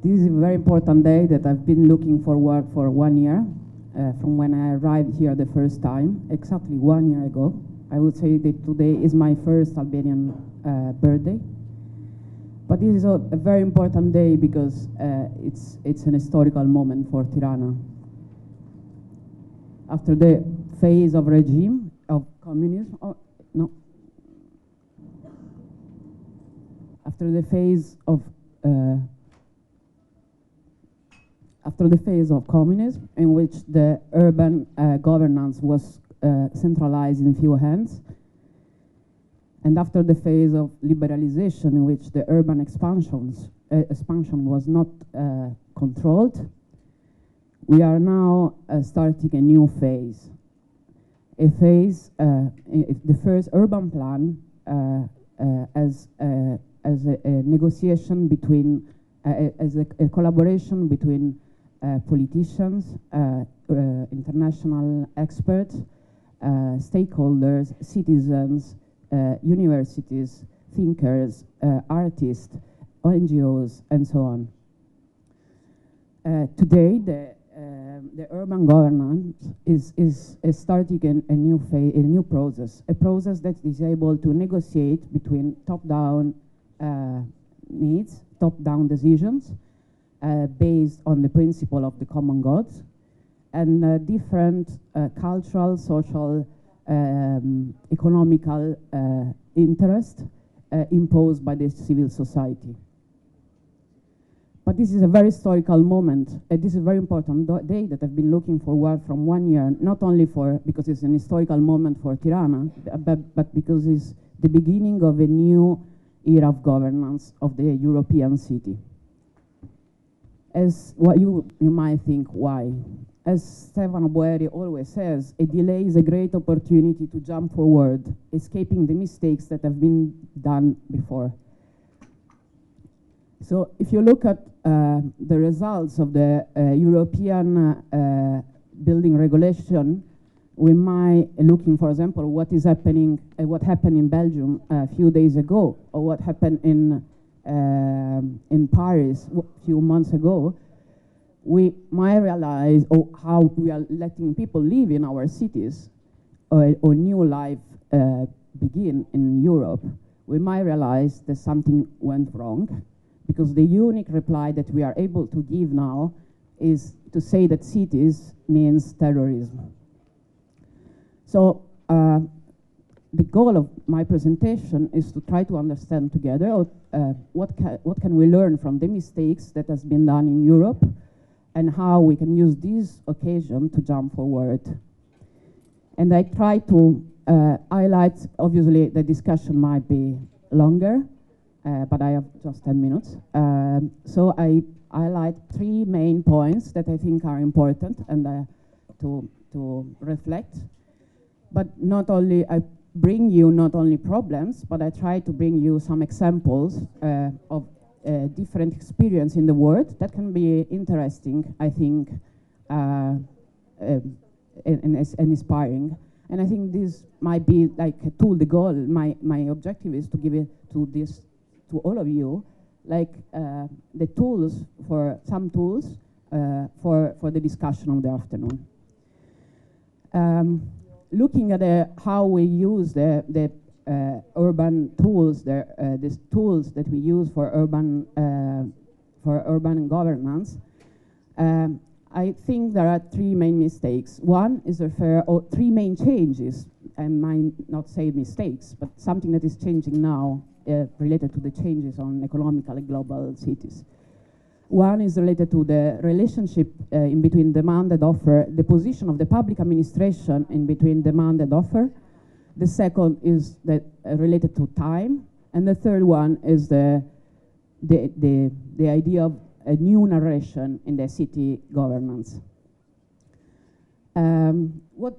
This is a very important day that I've been looking forward for 1 year, from when I arrived here the first time, exactly 1 year ago. I would say that today is my first Albanian birthday. But this is a very important day because it's an historical moment for Tirana. After the phase of regime, of communism, after the phase of communism, in which the urban governance was centralized in few hands, and after the phase of liberalization, in which the urban expansion was not controlled, we are now starting a new phase. A phase, the first urban plan as a negotiation between, as a collaboration between politicians, international experts, stakeholders, citizens, universities, thinkers, artists, NGOs, and so on. Today, the urban governance is starting a new phase, a new process, a process that is able to negotiate between top-down needs, top-down decisions, based on the principle of the common goods, and different cultural, social, economical interest imposed by the civil society. But this is a very historical moment. This is a very important day that I've been looking forward from 1 year, not only because it's an historical moment for Tirana, but because it's the beginning of a new era of governance of the European city. As what you might think, why? As Stefano Boeri always says, a delay is a great opportunity to jump forward, escaping the mistakes that have been done before. So if you look at the results of the European building regulation, we might looking, for example, what is happening, what happened in Belgium a few days ago, or what happened in Paris a few months ago. We might realize how we are letting people live in our cities, or new life begin in Europe. We might realize that something went wrong, because the unique reply that we are able to give now is to say that cities means terrorism. So the goal of my presentation is to try to understand together what can we learn from the mistakes that has been done in Europe, and how we can use this occasion to jump forward. And I try to highlight, obviously the discussion might be longer, but I have just 10 minutes. So I highlight 3 main points that I think are important and to reflect. But not only, I bring you not only problems, but I try to bring you some examples of different experience in the world that can be interesting, I think, and inspiring. And I think this might be like a tool. The goal, my objective is to give it to all of you, like the tools, some tools for the discussion of the afternoon. Looking at how we use the urban tools, these tools that we use for urban governance, I think there are 3 main mistakes. One is 3 main changes. I might not say mistakes, but something that is changing now related to the changes on economical and global cities. One is related to the relationship in between demand and offer, the position of the public administration in between demand and offer. The second is related to time, and the third one is the idea of a new narration in the city governance. What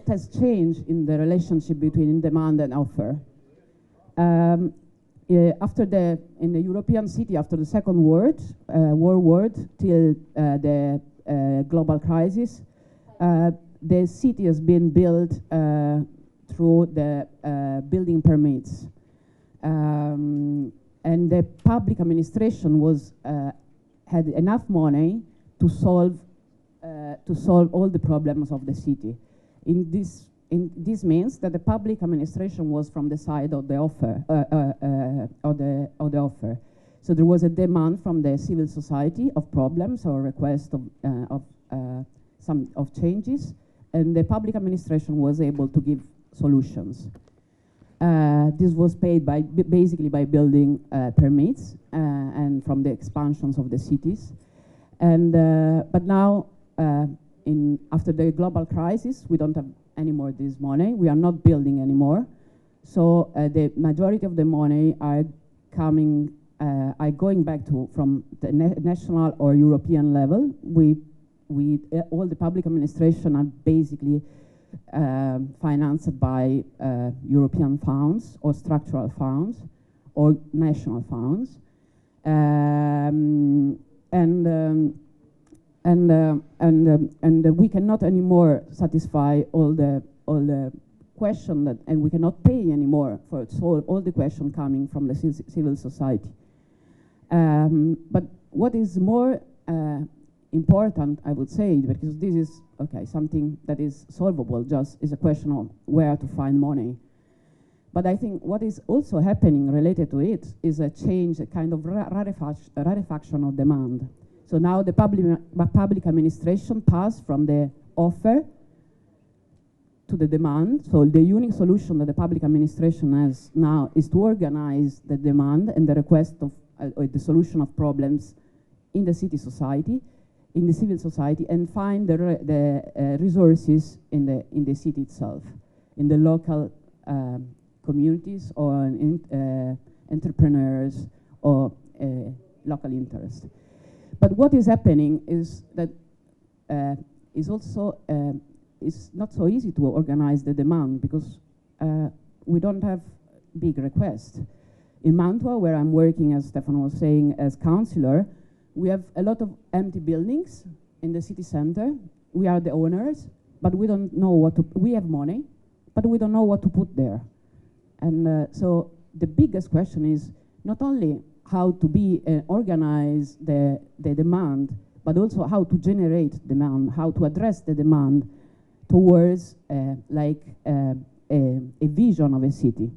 has changed in the relationship between demand and offer? In the European city, after the Second World War till the global crisis, the city has been built through the building permits. and the public administration was had enough money to solve all the problems of the city. This means that the public administration was from the side of the offer, of the offer. So there was a demand from the civil society of problems or requests of changes, and the public administration was able to give solutions. This was paid by basically by building permits and from the expansions of the cities. And but now, after the global crisis, we don't have any more this money. We are not building anymore. So the majority of the money are coming, are going back from the national or European level. All the public administration are basically financed by European funds or structural funds or national funds. And we cannot anymore satisfy all the question that, and we cannot pay anymore for solve all the question coming from the civil society. But what is more important, I would say, because this is something that is solvable, just is a question of where to find money. But I think what is also happening related to it is a change, a kind of rarefaction of demand. So now the public administration passed from the offer to the demand. So the unique solution that the public administration has now is to organize the demand and the request of the solution of problems in the city society, in the civil society, and find the resources in the city itself, in the local communities or entrepreneurs or local interest. But what is happening is that it's not so easy to organize the demand because we don't have big requests. In Mantua, where I'm working, as Stefano was saying, as councillor, we have a lot of empty buildings in the city center. We are the owners, but we don't know what to, we have money, but we don't know what to put there. And so the biggest question is not only how to organize the demand, but also how to generate demand, how to address the demand towards a vision of a city.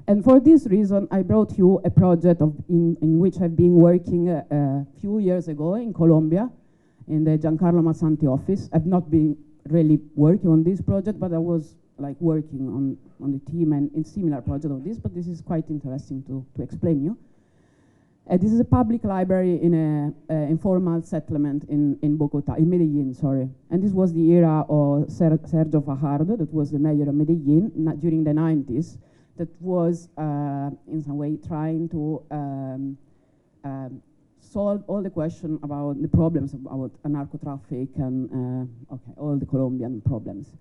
And for this reason, I brought you a project in which I've been working a few years ago in Colombia, in the Giancarlo Massanti office. I've not been really working on this project, but I was working on the team and in similar project of this, but this is quite interesting to explain you. This is a public library in an informal settlement in Bogota, in Medellin, sorry. And this was the era of Sergio Fajardo, that was the mayor of Medellin during the 90s, that was in some way trying to solve all the question about the problems about narco-traffic and all the Colombian problems.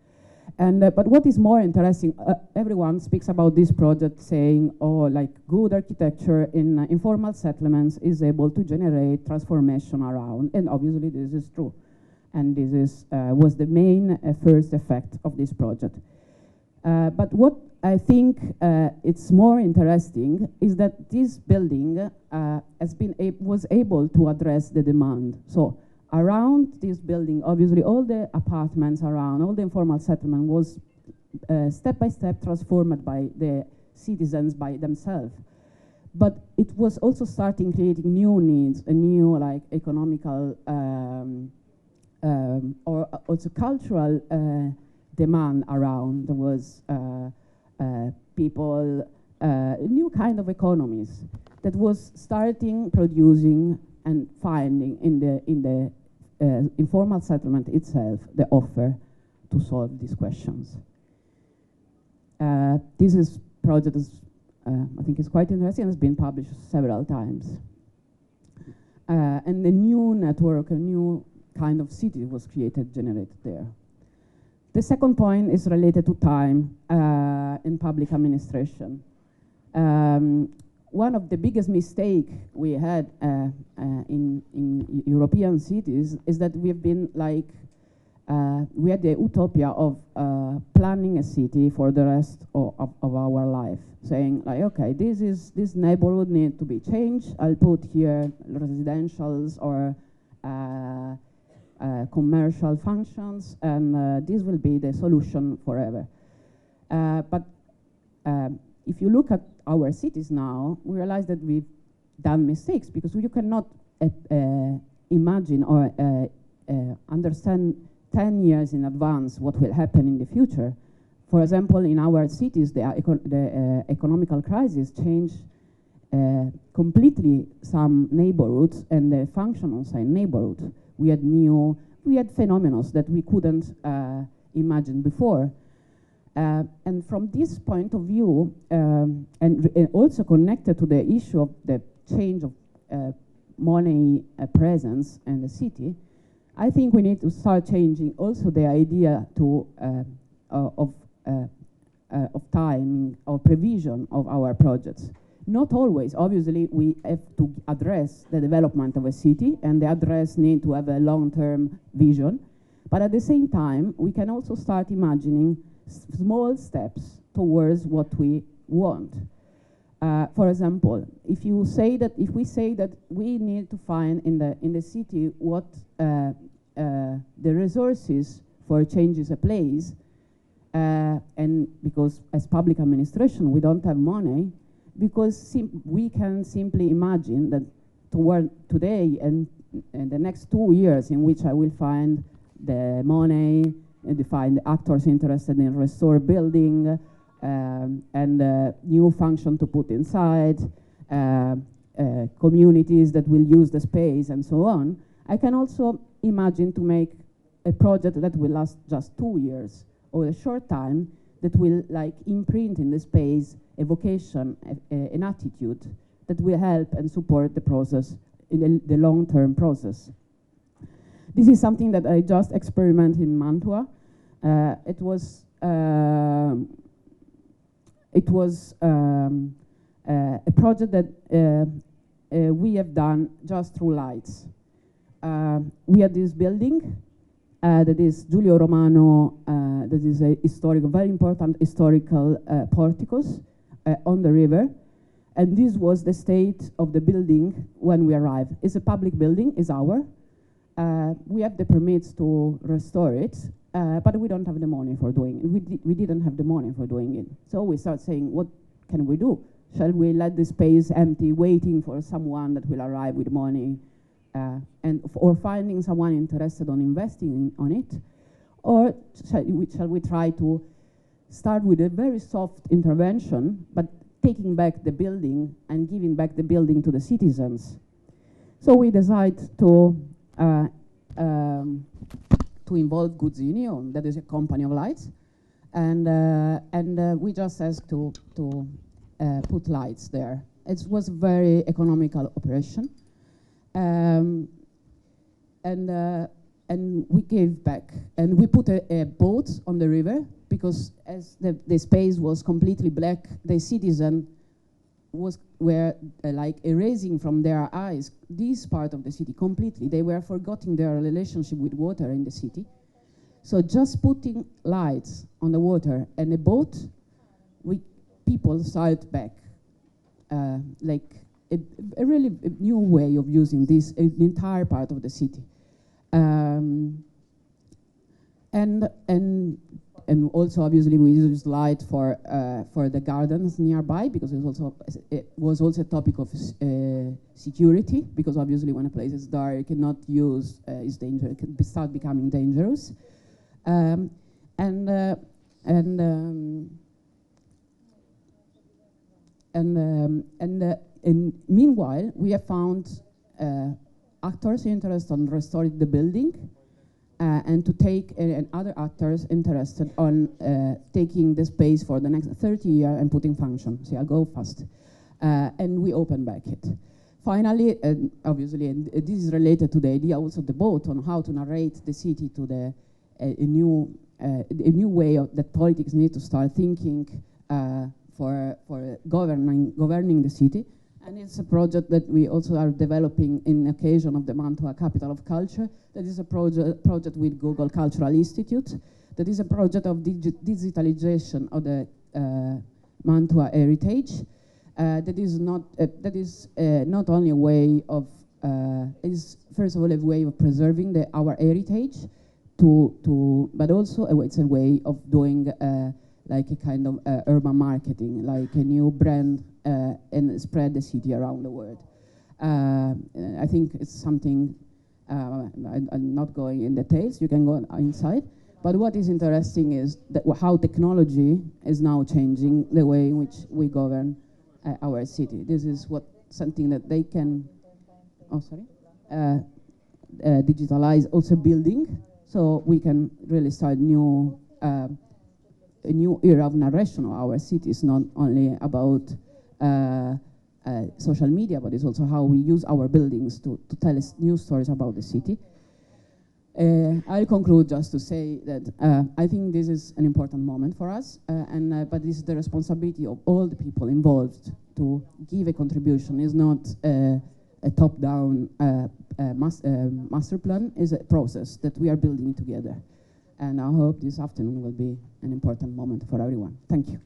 And but what is more interesting, everyone speaks about this project saying, oh, good architecture in informal settlements is able to generate transformation around, and obviously this is true. And this is was the main first effect of this project. But what I think it's more interesting is that this building was able to address the demand. So around this building, obviously all the apartments around, all the informal settlement was step by step transformed by the citizens by themselves. But it was also starting creating new needs, a new economical or also cultural demand around. There was people, new kind of economies that was starting producing and finding in the informal settlement itself the offer to solve these questions. This project is, I think, is quite interesting. It's been published several times. And a new network, a new kind of city was generated there. The second point is related to time in public administration. One of the biggest mistakes we had in European cities is that we have been we had the utopia of planning a city for the rest of our life, saying like, okay, this neighborhood need to be changed. I'll put here residentials or commercial functions, and this will be the solution forever. But if you look at our cities now, we realize that we've done mistakes, because you cannot imagine or understand 10 years in advance what will happen in the future. For example, in our cities, the economical crisis changed completely some neighborhoods and the function inside neighborhood. We had phenomena that we couldn't imagine before. And from this point of view, and also connected to the issue of the change of money presence in the city, I think we need to start changing also the idea to of timing or provision of our projects. Not always. Obviously, we have to address the development of a city, and the address need to have a long-term vision. But at the same time, we can also start imagining small steps towards what we want. For example, if we say that we need to find in the city what the resources for changes a place, and because as public administration we don't have money, because we can simply imagine that toward today and the next 2 years in which I will find the money and define the actors interested in restore building, and new function to put inside, communities that will use the space and so on. I can also imagine to make a project that will last just 2 years or a short time, that will like imprint in the space a vocation, an attitude that will help and support the process in the long-term process. This is something that I just experimented in Mantua. It was a project that we have done just through lights. We had this building that is Giulio Romano, that is a very important historical porticos on the river. And this was the state of the building when we arrived. It's a public building, it's ours. We have the permits to restore it, but we don't have the money for doing it. We didn't have the money for doing it. So we start saying, what can we do? Shall we let the space empty, waiting for someone that will arrive with money, or finding someone interested on investing on it? Or shall we try to start with a very soft intervention, but taking back the building and giving back the building to the citizens? So we decide to involve Guzzini, that is a company of lights, and we just asked to put lights there. It was a very economical operation, and we gave back, and we put a boat on the river, because as the space was completely black, the citizen were like erasing from their eyes this part of the city completely. They were forgetting their relationship with water in the city. So just putting lights on the water and a boat, people started back, like a really new way of using this entire part of the city. And also, obviously, we use light for the gardens nearby, because it was also a topic of security, because obviously when a place is dark and not used, is dangerous, it can start becoming dangerous. And meanwhile, we have found actors interested in restoring the building, and to take and other actors interested on taking the space for the next 30 years and putting function. See, I'll go fast. And we open back it. Finally, obviously, and this is related to the idea also of the boat on how to narrate the city to a new way that politics need to start thinking for governing the city. And it's a project that we also are developing in occasion of the Mantua Capital of Culture. That is a project with Google Cultural Institute. That is a project of digitalization of the Mantua heritage. That is not only a way of, is first of all a way of preserving our heritage, but also it's a way of doing like a kind of urban marketing, like a new brand, and spread the city around the world. I think it's something, I'm not going in details, you can go inside, but what is interesting is that how technology is now changing the way in which we govern our city. This is something that they can, digitalize also building, so we can really start a new era of narration of our cities, not only about social media, but it's also how we use our buildings to tell us new stories about the city. I'll conclude just to say that I think this is an important moment for us, but this is the responsibility of all the people involved to give a contribution. It's not a top-down master plan, it's a process that we are building together. And I hope this afternoon will be an important moment for everyone. Thank you.